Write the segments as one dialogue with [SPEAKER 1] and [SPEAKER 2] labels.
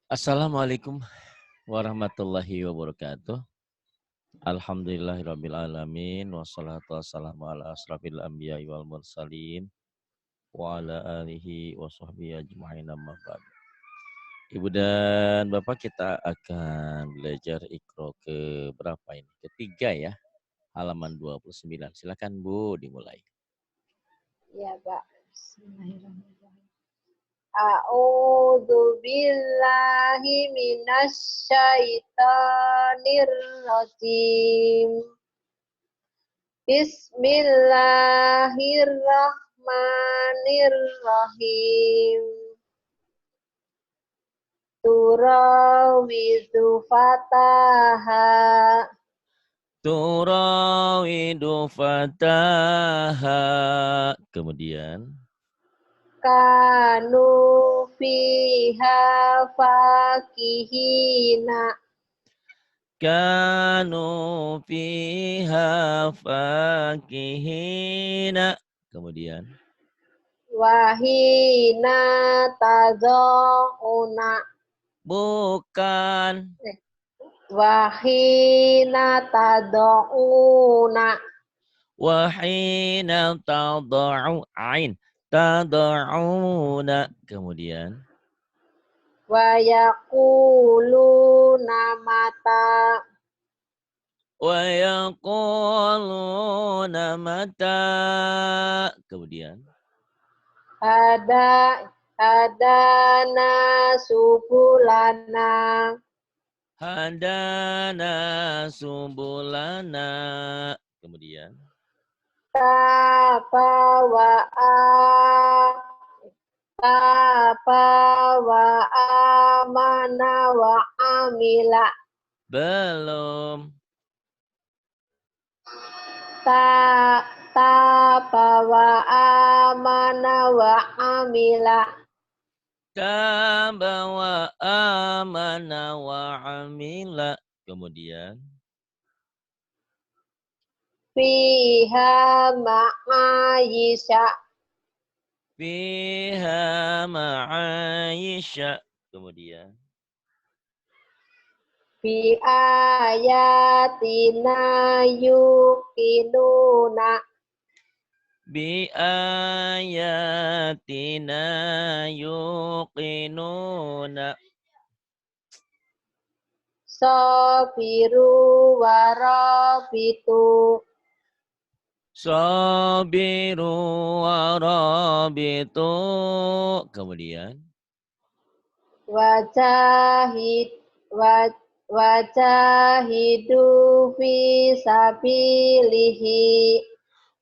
[SPEAKER 1] Assalamualaikum warahmatullahi wabarakatuh. Alhamdulillahirrabbilalamin. Wassalatu wassalamu ala asrafil anbiya wal mursalin. Wa ala alihi wa sahbihi ajma'in amma ba'd. Ibu dan Bapak, kita akan belajar Iqra ke berapa ini? Ketiga ya, halaman 29. Silakan Bu, dimulai.
[SPEAKER 2] Ya, Pak. Bismillahirrahmanirrahim. A'udzu billahi minasyaitonir rajim. Bismillahirrahmanirrahim. Turawidu fataha.
[SPEAKER 1] Turawidu fataha. Kemudian
[SPEAKER 2] Kanu fiha fakihina.
[SPEAKER 1] kanu fiha fakihina. Kemudian
[SPEAKER 2] Wahina tadzauna.
[SPEAKER 1] bukan
[SPEAKER 2] Wahina tadzauna.
[SPEAKER 1] wahina tadau ain tadauna. Kemudian
[SPEAKER 2] Wayaquluna mata.
[SPEAKER 1] wa yaquluna mata. Kemudian
[SPEAKER 2] Hadana subulana.
[SPEAKER 1] hadana subulana. Kemudian
[SPEAKER 2] Tapa wa amana wa amila.
[SPEAKER 1] belum
[SPEAKER 2] Tapa wa amana wa amila.
[SPEAKER 1] taba wa amana wa amila. Kemudian
[SPEAKER 2] Fiha ma'ayisha.
[SPEAKER 1] fiha ma'aisha. Kemudian
[SPEAKER 2] Fi ayatina yuqinuna.
[SPEAKER 1] bi ayatina yuqinuna.
[SPEAKER 2] Sabiru warabitu.
[SPEAKER 1] Sabiru warabitu. Kemudian
[SPEAKER 2] Wajahid wajahidu fi sabilihi.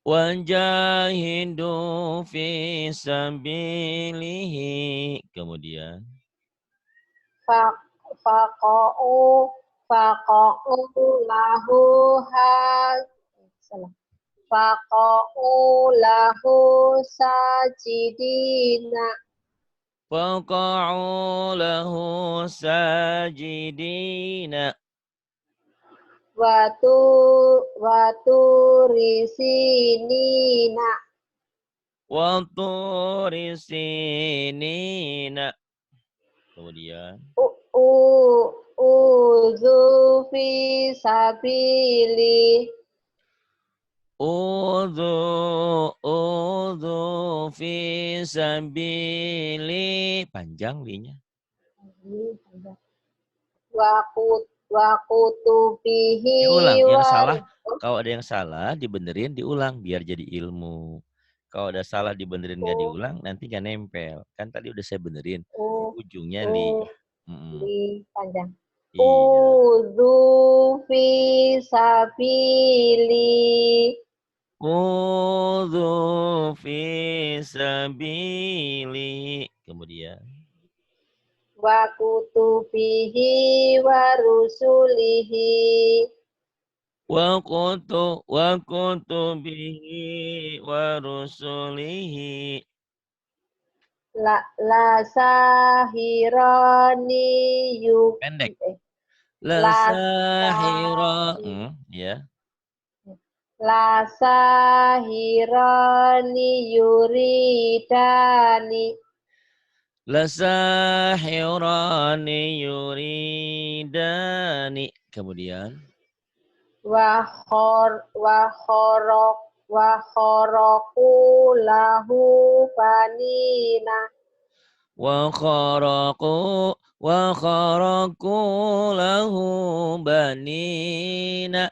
[SPEAKER 1] wajahidu fi sabilihi. Kemudian
[SPEAKER 2] Faqa'u lahu Faqa'u lahu sajidina.
[SPEAKER 1] faqa'u lahu sajidina.
[SPEAKER 2] Watu risinina.
[SPEAKER 1] Wa turi sinina. Kemudian
[SPEAKER 2] Uzu fi sabili.
[SPEAKER 1] udhu fi sabili. Panjang linya.
[SPEAKER 2] Wakutubihi
[SPEAKER 1] Diulang yang salah.
[SPEAKER 2] war.
[SPEAKER 1] Kalau ada yang salah dibenerin, diulang biar jadi ilmu. Kalau ada salah dibenerin nggak diulang, nanti nggak nempel. Kan tadi udah saya benerin. Ujungnya li.
[SPEAKER 2] Di panjang.
[SPEAKER 1] Iya.
[SPEAKER 2] Uzu fi sabili.
[SPEAKER 1] Udhu fi sabili. Kemudian
[SPEAKER 2] Wakutubihi warusulihi.
[SPEAKER 1] wa kutubihi wa rusulihi.
[SPEAKER 2] La sahirani yuk.
[SPEAKER 1] Pendek.
[SPEAKER 2] La
[SPEAKER 1] Lasahira. Ya.
[SPEAKER 2] La sahirani yuridani.
[SPEAKER 1] Lasahirani yuridani. Kemudian.
[SPEAKER 2] Wa khoroku lahu banina.
[SPEAKER 1] Wa kharaqu lahu banina.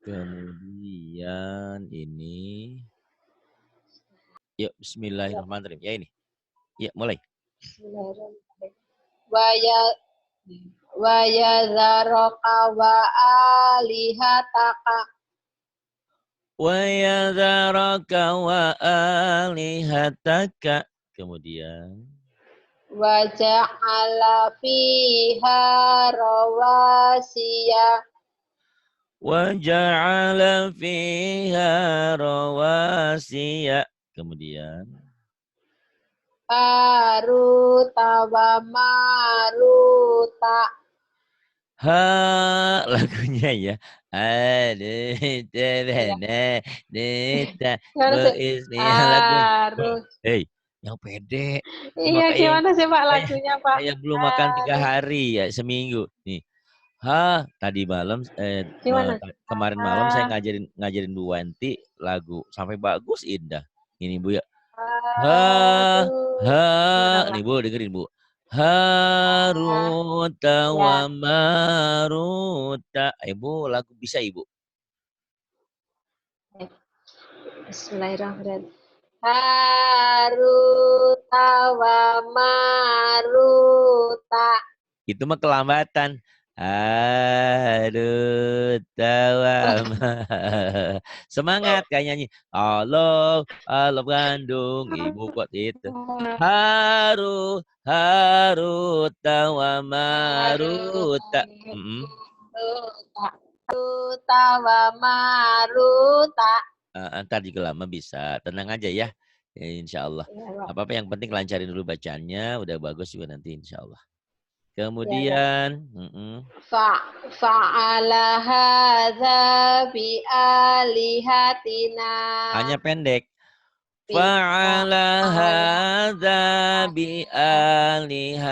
[SPEAKER 1] Kemudian ini. Yuk, bismillahirrahmanirrahim. Ya ini. Ya, mulai.
[SPEAKER 2] Bismillahirrahmanirrahim. Wa yazaraka wa alihataka.
[SPEAKER 1] Wa yadharaka wa alihataka. Kemudian.
[SPEAKER 2] Wa ja'ala fiha rawasiya.
[SPEAKER 1] Wa ja'ala fiha rawasiya. Kemudian.
[SPEAKER 2] Haruta wa maruta.
[SPEAKER 1] Ha, lagunya ya. Aduh, neta, lagu.
[SPEAKER 2] Harus.
[SPEAKER 1] Hei, yang pede.
[SPEAKER 2] Iya,
[SPEAKER 1] Cuma kayak
[SPEAKER 2] gimana sih Pak lagunya Pak?
[SPEAKER 1] kayak belum makan 3 hari ya, seminggu. Nih. Ha, tadi malam
[SPEAKER 2] Gimana?
[SPEAKER 1] kemarin malam saya ngajarin Bu Wanti lagu sampai bagus indah. Ini Bu ya. Ha, ha,
[SPEAKER 2] Gimana Pak?
[SPEAKER 1] nih Bu dengerin Bu. Haruta wa
[SPEAKER 2] Ya.
[SPEAKER 1] maruta. Bu, lagu bisa Ibu.
[SPEAKER 2] Bismillahirrahmanirrahim. Haruta wa maruta.
[SPEAKER 1] Itu mah kelambatan. Haruta wa semangat kayak nyanyi. Allah, Allah Bandung. Ibu kok itu. Haruta wa maruta.
[SPEAKER 2] Haruta wa maruta.
[SPEAKER 1] Ntar juga lama bisa. Tenang aja ya. Insya Allah. Apa-apa yang penting lancarin dulu bacaannya. Udah bagus juga nanti insya Allah. Kemudian.
[SPEAKER 2] Fa'ala hadza bi alihatina.
[SPEAKER 1] Hanya pendek. Fa'ala hadza bi alihatina.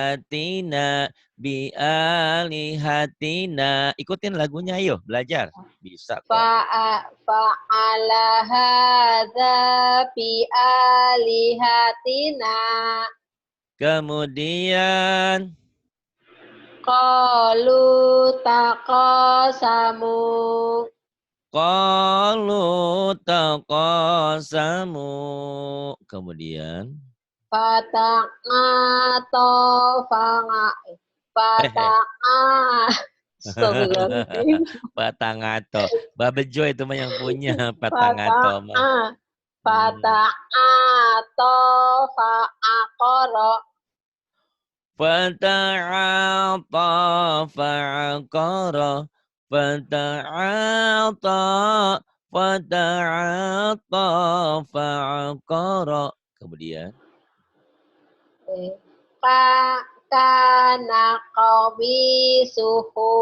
[SPEAKER 1] Bi alihatina. Ikutin lagunya ayo. Belajar. Bisa kok.
[SPEAKER 2] Fa'ala hadza bi alihatina.
[SPEAKER 1] Kemudian.
[SPEAKER 2] Qalu taqasamu.
[SPEAKER 1] Qalu taqasamu. Kemudian.
[SPEAKER 2] Fata'ato
[SPEAKER 1] Patangato. Babejo itu mah yang punya Patangato mah.
[SPEAKER 2] Fata'ato fa'aqara.
[SPEAKER 1] Fata'ata fa'aqara. Fata'ata fa'aqara. Kemudian.
[SPEAKER 2] Kana qamisuhu.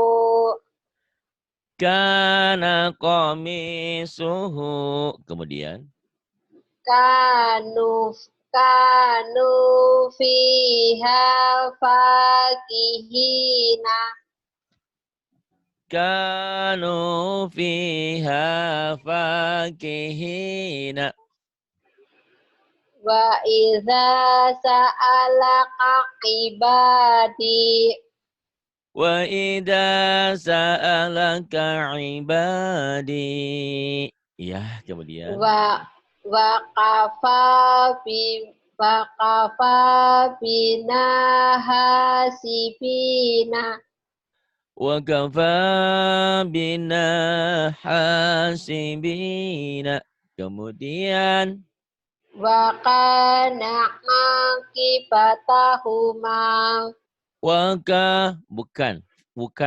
[SPEAKER 1] Kana qamisuhu. Kemudian.
[SPEAKER 2] Kanu fiha fakihina.
[SPEAKER 1] Kanu fiha fakihina.
[SPEAKER 2] Wa idza sa'alaka ibadi.
[SPEAKER 1] Wa idza sa'alaka ibadi. Ya, kemudian.
[SPEAKER 2] Wa kafa bina hasibina.
[SPEAKER 1] Wa kafa bina hasibina. Kemudian.
[SPEAKER 2] Wa kana akibatahuma.
[SPEAKER 1] Waka bukan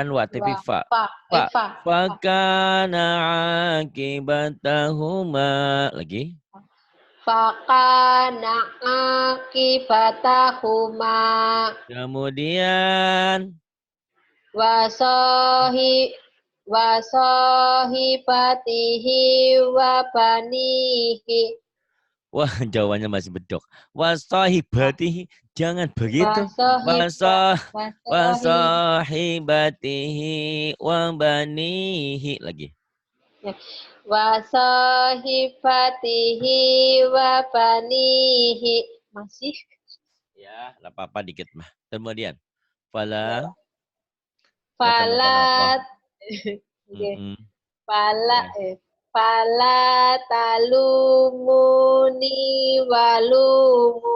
[SPEAKER 1] wa tapi fa. Fa kana akibatahuma. Lagi.
[SPEAKER 2] Fa kana akibatahuma.
[SPEAKER 1] Kemudian.
[SPEAKER 2] Wasahibatihi wa banihi.
[SPEAKER 1] Wah, jawabannya masih bedok. Wasahibatihi. Jangan begitu. Wasahibatihi wa banihi. Lagi.
[SPEAKER 2] Wasahibatihi wa banihi. Masih?
[SPEAKER 1] Ya, enggak apa-apa dikit mah. Kemudian. Fala.
[SPEAKER 2] Falat. Fala talumuni walumu.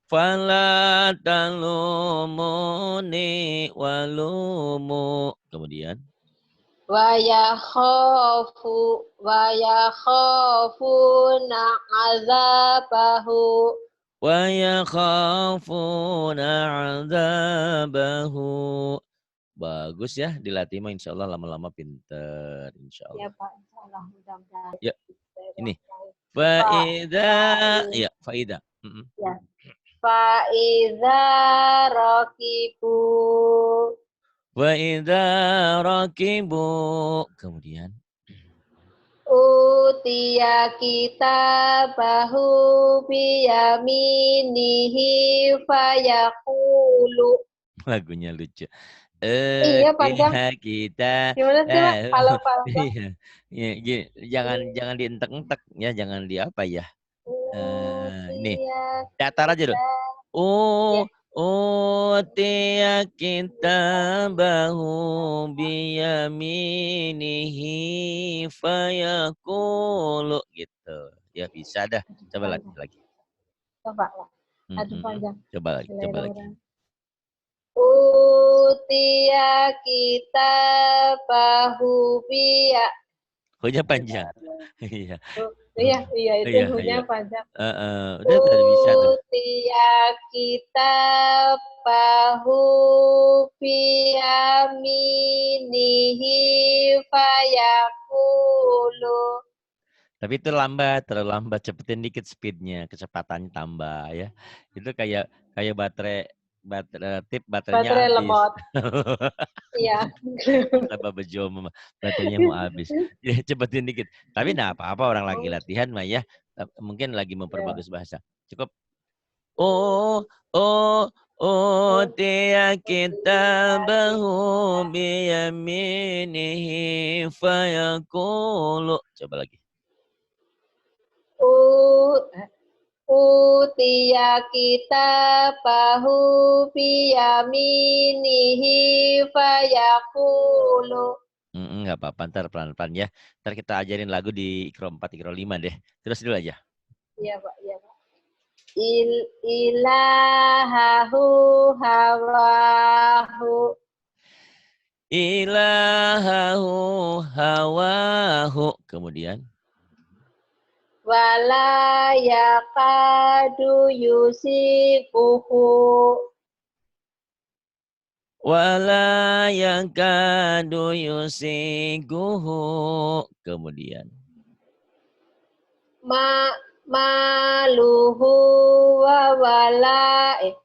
[SPEAKER 1] Fala talumuni walumu. Kemudian.
[SPEAKER 2] Wa yakhafuna azabahu.
[SPEAKER 1] Wa yakhafuna azabahu. Bagus ya, dilatih mah insya Allah lama-lama pinter, insya Allah.
[SPEAKER 2] Ya Pak, insya Allah mudah-mudahan.
[SPEAKER 1] Ya, ini. Faida, ya faida.
[SPEAKER 2] Ya. Faida rakibu.
[SPEAKER 1] Faida rakibu. Kemudian.
[SPEAKER 2] Utiya kitabahu biyaminihi fayaqulu.
[SPEAKER 1] Lagunya lucu.
[SPEAKER 2] Iya panjang.
[SPEAKER 1] Kita.
[SPEAKER 2] Gimana sih Pak? Kalau panjang.
[SPEAKER 1] Jangan dientek-entek ya, jangan di apa ya. Ini datar aja dulu. Utiya kitabahu biyaminihi fayaqulu gitu. Ya bisa dah. Coba lagi.
[SPEAKER 2] Coba lah. Aduh panjang.
[SPEAKER 1] Coba lagi.
[SPEAKER 2] Utiya kitabahu biya.
[SPEAKER 1] Hunya panjang. Iya.
[SPEAKER 2] Iya itu hunya panjang.
[SPEAKER 1] Udah tadi bisa tuh.
[SPEAKER 2] Utiya kitabahu biyaminihi fayaqulu.
[SPEAKER 1] Tapi itu lambat, terlalu lambat. Cepetin dikit speednya, kecepatannya tambah ya. Itu kayak baterai baterainya habis.
[SPEAKER 2] Lemot. Iya.
[SPEAKER 1] Tambah bejom, baterainya mau habis. Ya, cepetin dikit. Tapi enggak apa-apa, orang lagi latihan mah ya. Mungkin lagi memperbagus bahasa. Cukup. Utiya kitabahu biyaminihi fayaqulu. Coba lagi.
[SPEAKER 2] Utiya kitabahu biyaminihi fayaqulu.
[SPEAKER 1] Enggak apa-apa, ntar pelan-pelan ya. Ntar kita ajarin lagu di Ikro 4, Ikro 5 deh. Terus dulu aja.
[SPEAKER 2] Iya Pak. Ilahahu hawahu.
[SPEAKER 1] Ilahahu hawahu. Kemudian.
[SPEAKER 2] Wala yakadu yusikuhu.
[SPEAKER 1] Wala yakadu yusikuhu. Kemudian.
[SPEAKER 2] Maluhu wa waladuhu.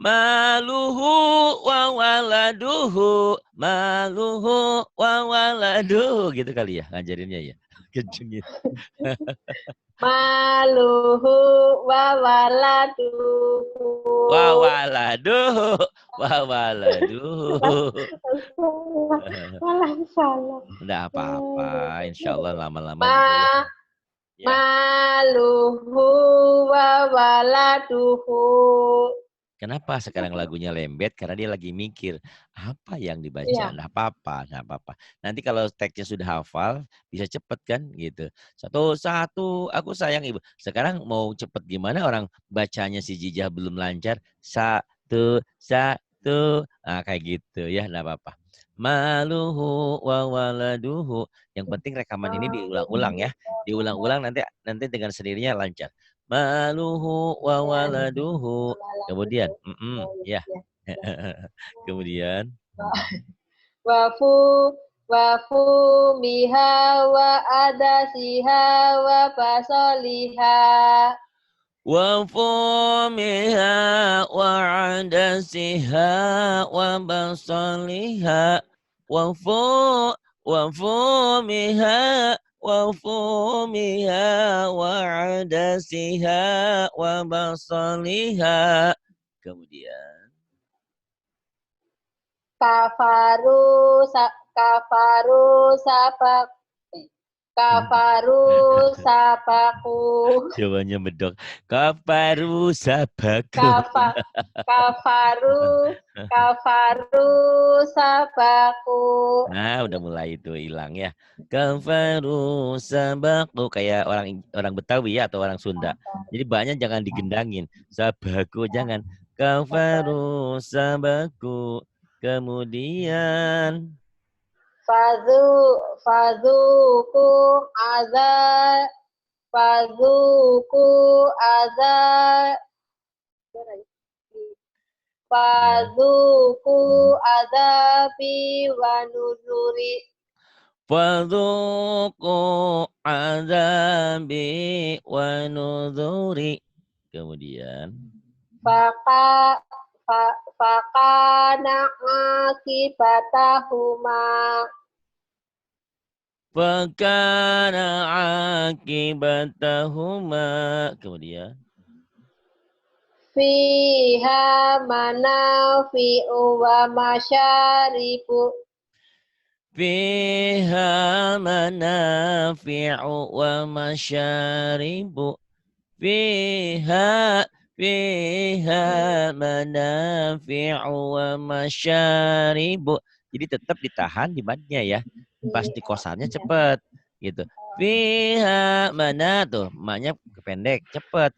[SPEAKER 1] Maluhu wa waladuhu. Maluhu wa waladuhu. Gitu kali ya ngajarinnya ya. Kencengin.
[SPEAKER 2] Maluhu wa waladuhu.
[SPEAKER 1] Wa waladuhu. Wa waladuhu. Udah apa-apa. Insya Allah lama-lama juga.
[SPEAKER 2] Maluhu wa waladuhu.
[SPEAKER 1] Kenapa sekarang lagunya lembet? Karena dia lagi mikir apa yang dibaca. Nggak apa-apa. Nanti kalau teksnya sudah hafal, bisa cepet kan gitu. Satu, aku sayang ibu. Sekarang mau cepet gimana orang bacanya si Jijah belum lancar. Satu. Nah kayak gitu ya, nggak apa-apa. Maluhu wa waladuhu. Yang penting rekaman ini diulang-ulang ya. Diulang-ulang nanti dengan sendirinya lancar. Maluhu wa waladuhu. Kemudian, ya. Kemudian.
[SPEAKER 2] Wafu miha wa adasiha wa basoliha.
[SPEAKER 1] Wafu miha wa adasiha wa basoliha. Wafu miha wa fumiha wa adasiha wa basaliha. Kemudian
[SPEAKER 2] Kafaru sapak kafaru sapaku
[SPEAKER 1] Jawanya medok. Kafaru sabaku.
[SPEAKER 2] kafa kafaru kafaru sapaku.
[SPEAKER 1] Nah, udah mulai itu hilang ya. Kafaru sabaku kayak orang orang Betawi ya atau orang Sunda. Jadi banyak jangan digendangin. Sabaku jangan. Kafaru sabaku. Kemudian
[SPEAKER 2] Fazuku azab fazuku azab
[SPEAKER 1] ya.
[SPEAKER 2] fazuku azabi wa nuzuri.
[SPEAKER 1] Fadzuqu azabi wa nuzuri. Kemudian
[SPEAKER 2] Faka fakana akibatahuma
[SPEAKER 1] fakana akibatahuma. Kemudian
[SPEAKER 2] fiha manafi'u wa masyaribu
[SPEAKER 1] fiha manafi'u wa masyaribu. Fiha manafi'u wa masyaribu. Jadi tetap ditahan di madnya ya. Pas di kosannya cepet gitu. Fiha mana tuh, maknya pendek cepet.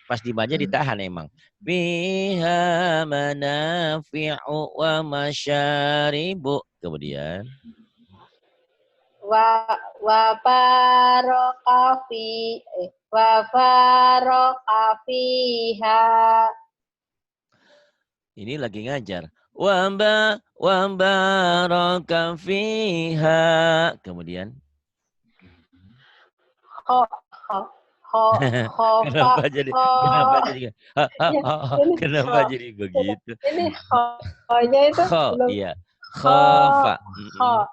[SPEAKER 1] Pas di madnya ditahan emang. Fiha manafi'u wa masyaribu. Kemudian
[SPEAKER 2] wa baraka fiha
[SPEAKER 1] ini lagi ngajar. Wa baraka fiha. Kemudian
[SPEAKER 2] ho ho ho khofa
[SPEAKER 1] kenapa jadi
[SPEAKER 2] ho ya, ini
[SPEAKER 1] kenapa
[SPEAKER 2] ho
[SPEAKER 1] jadi begitu?
[SPEAKER 2] ini ho-nya itu belum
[SPEAKER 1] Iya.
[SPEAKER 2] ho
[SPEAKER 1] Khofa.
[SPEAKER 2] ho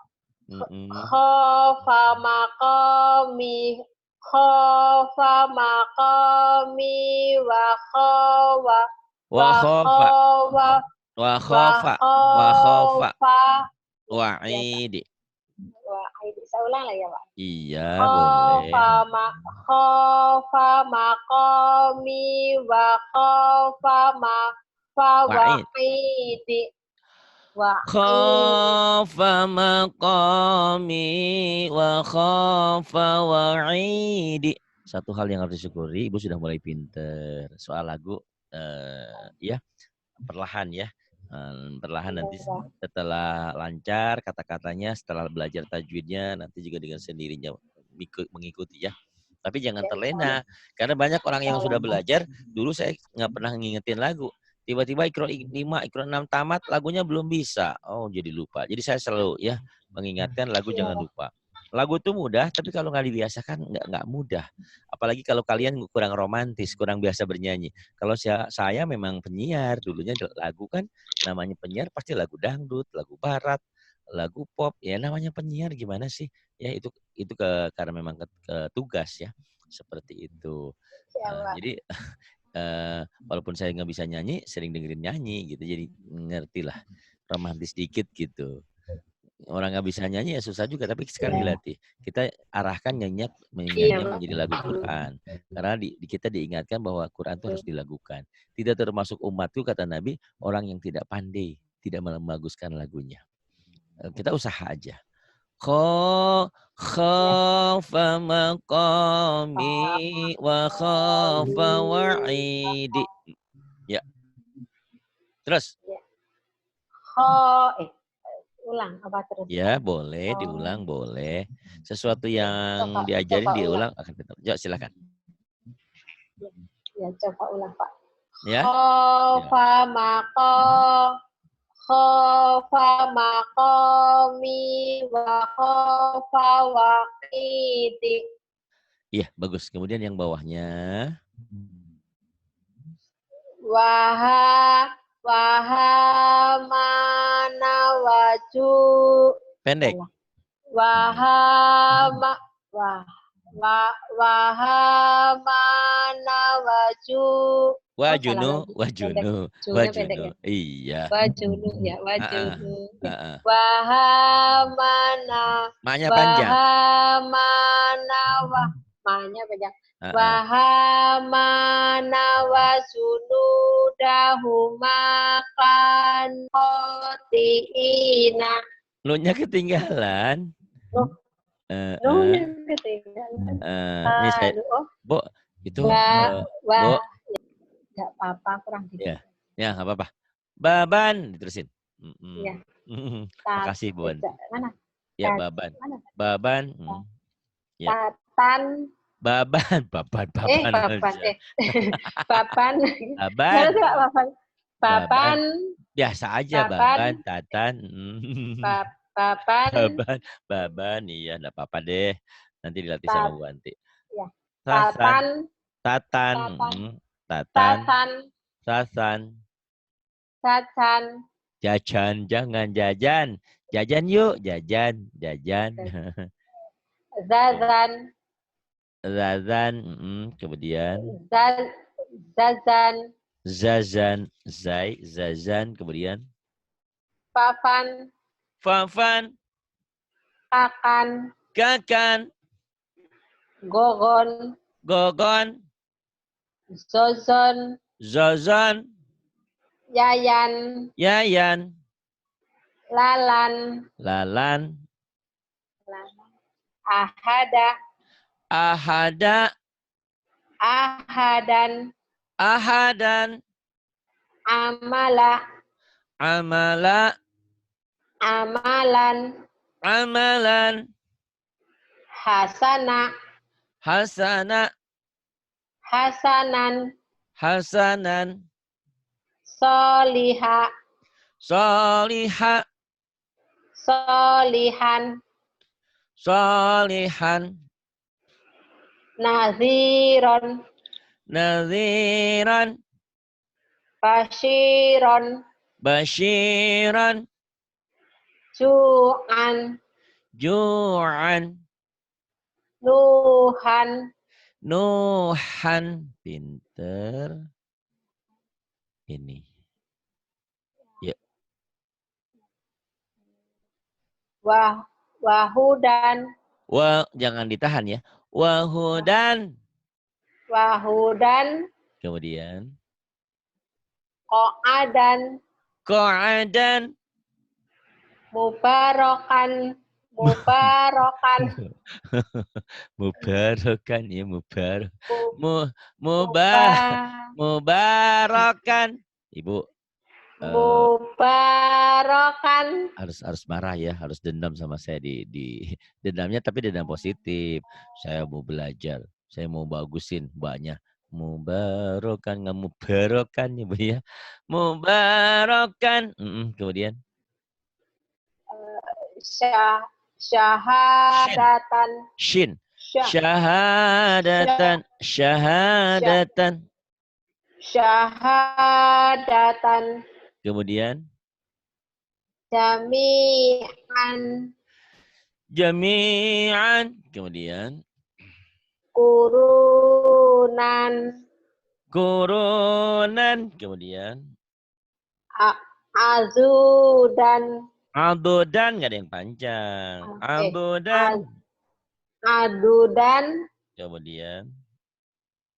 [SPEAKER 2] khofa maqami khofa maqami wa khawa
[SPEAKER 1] Wa khofa.
[SPEAKER 2] khawa
[SPEAKER 1] Wa
[SPEAKER 2] wa
[SPEAKER 1] khofa. Wa khofa.
[SPEAKER 2] khafa
[SPEAKER 1] Wa
[SPEAKER 2] ya Pak.
[SPEAKER 1] idi.
[SPEAKER 2] Saya ulang lagi ya Pak.
[SPEAKER 1] Iya, boleh.
[SPEAKER 2] Khofa maqami wa khofa ma fa
[SPEAKER 1] Wa'id.
[SPEAKER 2] wa'idi wa'idi
[SPEAKER 1] Khafa maqami wa khafa wa'idi. Satu hal yang harus disyukuri, Ibu sudah mulai pinter. Soal lagu, ya perlahan ya. Perlahan nanti setelah lancar kata-katanya, setelah belajar tajwidnya, nanti juga dengan sendirinya mengikuti ya. Tapi jangan terlena, karena banyak orang yang sudah belajar, dulu saya nggak pernah ngingetin lagu. Tiba-tiba Iqra 5, Iqra 6 tamat, lagunya belum bisa. Oh, jadi lupa. Jadi saya selalu ya mengingatkan lagu jangan lupa. Lagu itu mudah, tapi kalau nggak dibiasakan nggak mudah. Apalagi kalau kalian kurang romantis, kurang biasa bernyanyi. Kalau saya memang penyiar, dulunya lagu kan namanya penyiar pasti lagu dangdut, lagu barat, lagu pop. Ya namanya penyiar gimana sih? Ya itu karena memang tugas ya seperti itu. Jadi walaupun saya nggak bisa nyanyi, sering dengerin nyanyi gitu. Jadi ngerti lah romantis dikit gitu. Orang nggak bisa nyanyi ya susah juga, tapi sekarang dilatih. Kita arahkan nyanyinya menjadi lagu Quran. Karena kita diingatkan bahwa Quran itu harus dilakukan. Tidak termasuk umatku kata Nabi orang yang tidak pandai, tidak membaguskan lagunya. Kita usaha aja. Khafa maqami wa khafa wa'idi. Ya. Terus.
[SPEAKER 2] Ulang apa terus?
[SPEAKER 1] Ya, boleh diulang, boleh. Sesuatu yang diajarin diulang akan tetap. Ya, silakan.
[SPEAKER 2] Ya, coba ulang, Pak.
[SPEAKER 1] Ya.
[SPEAKER 2] Khofa maqami wa khofa waqidi.
[SPEAKER 1] Iya, bagus. Kemudian yang bawahnya.
[SPEAKER 2] Wahamana waju.
[SPEAKER 1] Pendek.
[SPEAKER 2] Wahama wahamana waju. Oh, salah lagi. Pendek. Junya pendek ya.
[SPEAKER 1] Iya.
[SPEAKER 2] Wajunu ya,
[SPEAKER 1] Ah,
[SPEAKER 2] wajunu.
[SPEAKER 1] ah, ah.
[SPEAKER 2] Wahamana
[SPEAKER 1] Ma-nya panjang.
[SPEAKER 2] Ma-nya panjang.
[SPEAKER 1] Ah, ah.
[SPEAKER 2] Wahamana wasunu dahumakan khotiina.
[SPEAKER 1] Lu-nya ketinggalan.
[SPEAKER 2] Loh, nuhnya ketinggalan.
[SPEAKER 1] Ini saya,
[SPEAKER 2] Aduh, oh.
[SPEAKER 1] Bu, itu, Bu,
[SPEAKER 2] nggak apa-apa, kurang dikit.
[SPEAKER 1] ya nggak apa-apa. Baban, diterusin.
[SPEAKER 2] Iya.
[SPEAKER 1] Makasih, Bu.
[SPEAKER 2] Mana?
[SPEAKER 1] Ya, baban.
[SPEAKER 2] Mana?
[SPEAKER 1] Baban. Ya.
[SPEAKER 2] Tatan.
[SPEAKER 1] Baban.
[SPEAKER 2] Baban.
[SPEAKER 1] Baban.
[SPEAKER 2] Mana sih, Pak, baban? Baban.
[SPEAKER 1] Biasa aja, baban, tatan.
[SPEAKER 2] Baban.
[SPEAKER 1] Baban, iya, enggak apa-apa deh. Nanti dilatih sama Bu Anti.
[SPEAKER 2] Ya.
[SPEAKER 1] Tatan.
[SPEAKER 2] Sasan.
[SPEAKER 1] Jajan, jangan jajan. Jajan yuk, jajan. Zazan, kemudian. Zazan, kemudian. Fafan. Kakan.
[SPEAKER 2] Gogon.
[SPEAKER 1] Zozon. Yayan. Lalan. Ahadan. Amalan. Hasanan. Solihan. Naziran. Basyiran. Ju'an. Nuhan. Pinter. Ini. Ya.
[SPEAKER 2] Wahudan.
[SPEAKER 1] Jangan ditahan ya. Wahudan. Kemudian. Qa'adan.
[SPEAKER 2] Mubarakan
[SPEAKER 1] ya, mubarakan. Ibu
[SPEAKER 2] mubarakan.
[SPEAKER 1] Harus marah ya, harus dendam sama saya di dendamnya, tapi dendam positif. Saya mau belajar, saya mau bagusin mbaknya. Mubarakan, nggak mubarakan ya Bu ya. Mubarakan. Kemudian
[SPEAKER 2] syahadatan.
[SPEAKER 1] Shin. Syahadatan. Kemudian jami'an. Kemudian
[SPEAKER 2] kurunan.
[SPEAKER 1] Kemudian
[SPEAKER 2] azudan.
[SPEAKER 1] Adudan, nggak ada yang panjang.
[SPEAKER 2] Adudan.
[SPEAKER 1] Kemudian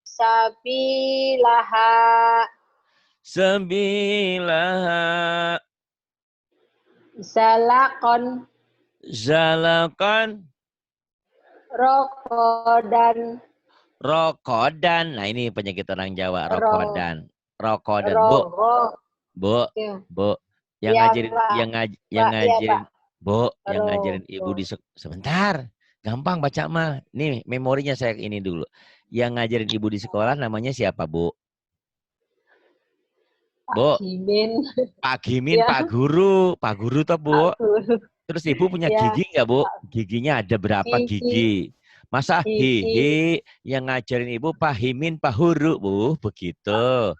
[SPEAKER 2] sabilaha. Zalakon.
[SPEAKER 1] Rokodan. Nah, ini penyakit orang Jawa. Rokodan. Bu. Yang ngajarin Ibu di sebentar. Gampang baca mah. Nih memorinya saya ini dulu. Yang ngajarin Ibu di sekolah namanya siapa, Bu?
[SPEAKER 2] Pak Gimin.
[SPEAKER 1] Pak Gimin, ya. Pak Guru toh, Bu. Terus Ibu punya gigi nggak, Bu? Giginya ada berapa gigi? Masa hihi yang ngajarin Ibu Pak Himin, Pak Huru, Bu, begitu.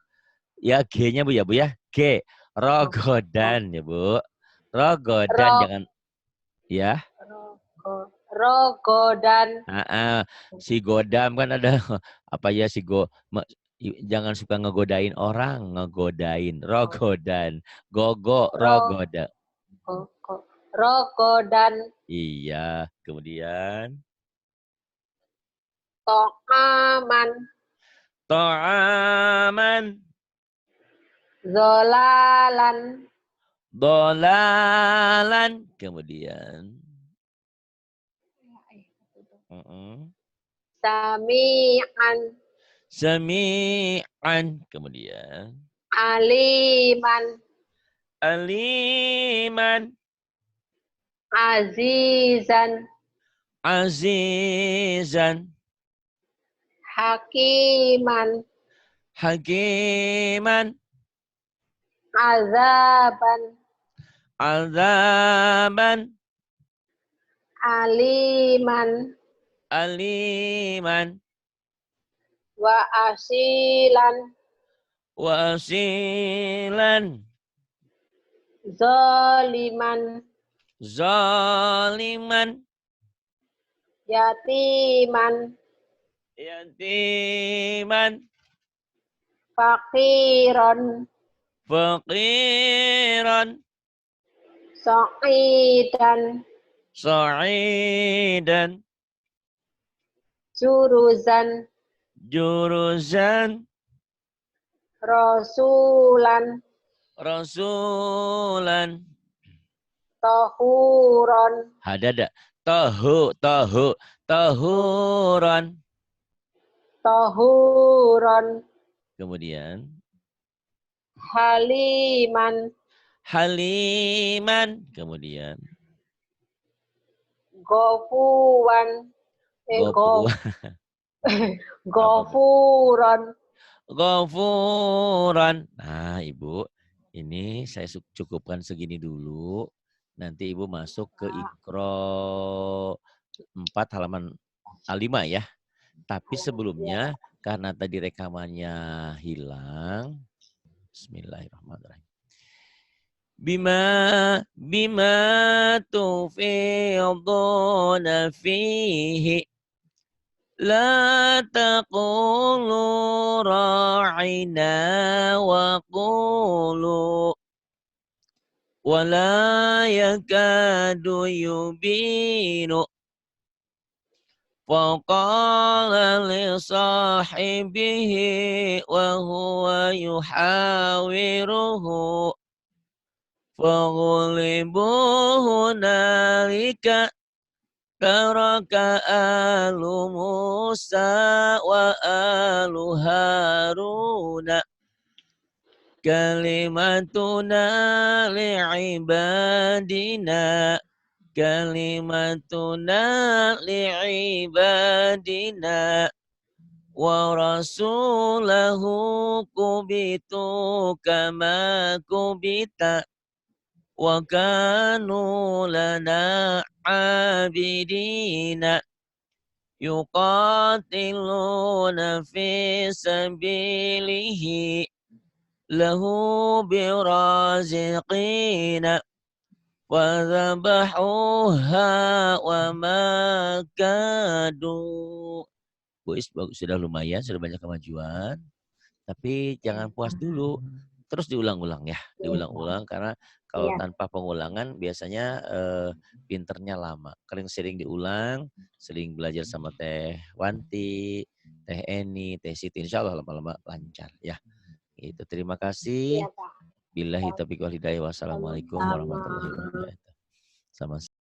[SPEAKER 1] Ya G-nya Bu ya, Bu ya. G. Rogodan ya, Bu. Rogodan jangan ya.
[SPEAKER 2] Rogodan.
[SPEAKER 1] Si godam kan ada apa ya jangan suka ngegodain orang, ngegodain. Rogodan. Gogo, rogoda.
[SPEAKER 2] Rogodan.
[SPEAKER 1] Iya, kemudian
[SPEAKER 2] To'aman.
[SPEAKER 1] To'aman.
[SPEAKER 2] Zolalan.
[SPEAKER 1] Dolalan. Kemudian
[SPEAKER 2] Sami'an.
[SPEAKER 1] Sami'an. Kemudian
[SPEAKER 2] Aliman.
[SPEAKER 1] Aliman.
[SPEAKER 2] Azizan.
[SPEAKER 1] Azizan.
[SPEAKER 2] Hakiman.
[SPEAKER 1] Hakiman.
[SPEAKER 2] Azaban.
[SPEAKER 1] Azaban.
[SPEAKER 2] Aliman.
[SPEAKER 1] Aliman.
[SPEAKER 2] Wa asilan.
[SPEAKER 1] Wasilan.
[SPEAKER 2] Zoliman.
[SPEAKER 1] Zaliman.
[SPEAKER 2] Yatiman.
[SPEAKER 1] Yatiman.
[SPEAKER 2] Fakiran.
[SPEAKER 1] Faqiran.
[SPEAKER 2] Sa'idan.
[SPEAKER 1] Sa'idan.
[SPEAKER 2] Juruzan.
[SPEAKER 1] Juruzan.
[SPEAKER 2] Rasulan.
[SPEAKER 1] Rasulan.
[SPEAKER 2] Tahuron.
[SPEAKER 1] Hadada. Tahuran.
[SPEAKER 2] Tahuron.
[SPEAKER 1] Kemudian
[SPEAKER 2] Haliman.
[SPEAKER 1] Haliman. Kemudian
[SPEAKER 2] Gofuwan.
[SPEAKER 1] Gofu.
[SPEAKER 2] Gofuron.
[SPEAKER 1] Gofuran. Nah, Ibu, ini saya cukupkan segini dulu. Nanti Ibu masuk ke Iqra 4 halaman 5 ya. Tapi sebelumnya, karena tadi rekamannya hilang. Bismillahirrahmanirrahim. Bima tufiduna fihi la taqulu ra'ina wa qulu wa la yakadu yubinu faqala li sahibihi wa huwa yuhawiruhu فغلبوا هنالك ترك آل موسى وآل هارون كلمتنا لعبادنا ورسوله كبتوا كما كبت وكانوا لنا عابدين يقاتلون في سبيله له برازقين فذبحوها وما كادوا. Bagus, sudah lumayan, sudah banyak kemajuan. Tapi jangan puas dulu. Terus diulang-ulang ya, diulang-ulang karena kalau tanpa pengulangan biasanya pinternya lama. Sering diulang, sering belajar sama Teh Wanti, Teh Eni, Teh Siti. Insya Allah lama-lama lancar ya. Itu terima kasih. Billahi taufiq wal hidayah. Wassalamualaikum warahmatullahi wabarakatuh. Sama